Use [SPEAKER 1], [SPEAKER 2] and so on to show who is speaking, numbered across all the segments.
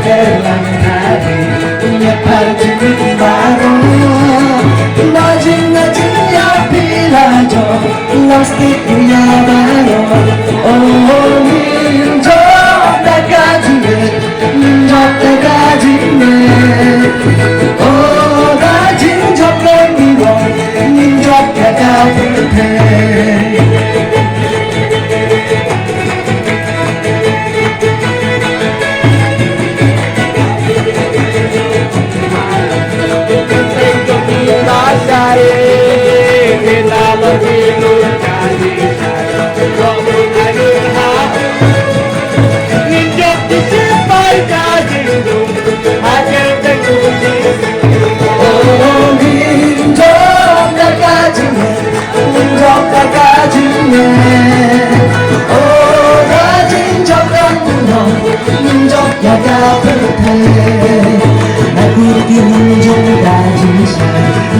[SPEAKER 1] Elang hari punya arti baru Najing-najing ya pilajo Lastik punya baru Oh ninjo dagajine Ninjo dagajine Oh najing jokeng niwo Ninjo dagajine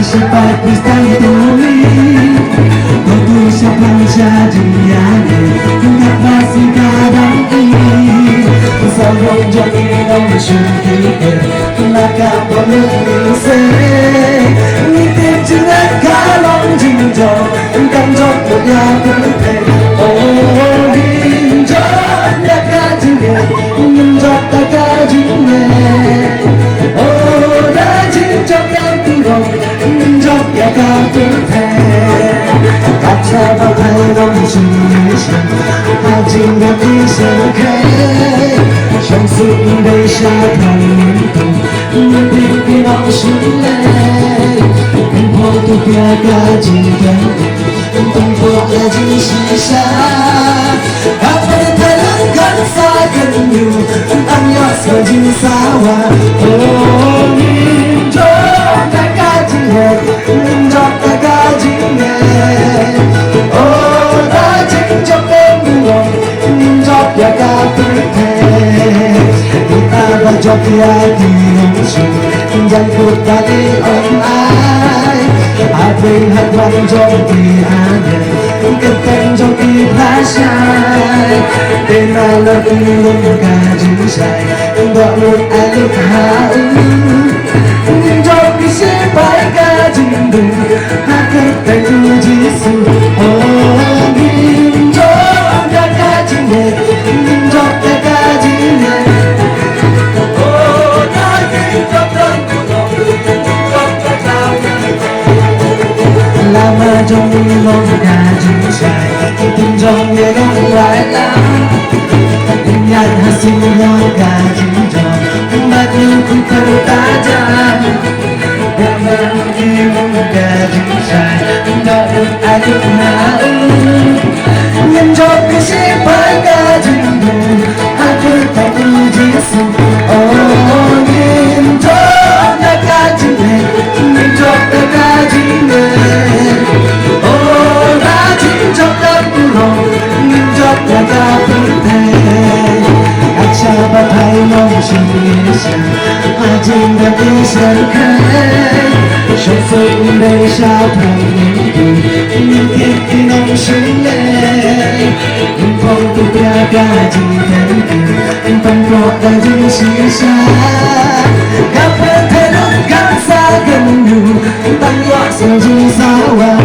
[SPEAKER 1] Sempat bertantuni Tentu sepanca dunianya Enggak masih kadang ini Sambung jadi nomor syukur Maka perlu nisai Nitip jenak kalong jinjo Engkang jokok ya penting Oh jinjo Dak kajinya Menjok tak kajinya Oh dah jinjo kan turun ya kafe kaca bagai Indonesia hajing gak bisa kaya Shamsu Indonesia itu mimpi orang sulai Impor tu piaga cinta Impor gaji sisa apa terangkan sagenyu Tanya sejin sawah Oh ninjo tak kajinya Ninjo tak kajinya Oh rajin jokeng dulu Ninjo ya kapite Kita bajok ya di langsung Jangkut tadi online Abing hadwan joki ada Keteng joki pasai Dena lebih kaji saya Mbak mut alik hau Joki sipai kajindu Haket tentu jisu Oh ninjo dak kajine Ninjo dak kajine Oh najing jokeng kulong Ninjo dak kajine Lama jong long kajin saya Tinjong ya gong lai lang Ingat hasilnya kajin jong Mbak nyuku tertajam Gambar ibu kajin saya Ndok aduk nau Ninjok kesipai kajin du Aku tak ujisu Oh ninjo dak kajine Ninjo dak kajine Oh rajin jokeng kulong Ninjo dak kapite Kaca bagai Indonesia Hajing gak bisa kaya Shamsu Indonesia itu mimpi orang sulai Impor tu piaga cinta Impor gaji sisa Kapan terangkan sagenyu Tanya sejin sawah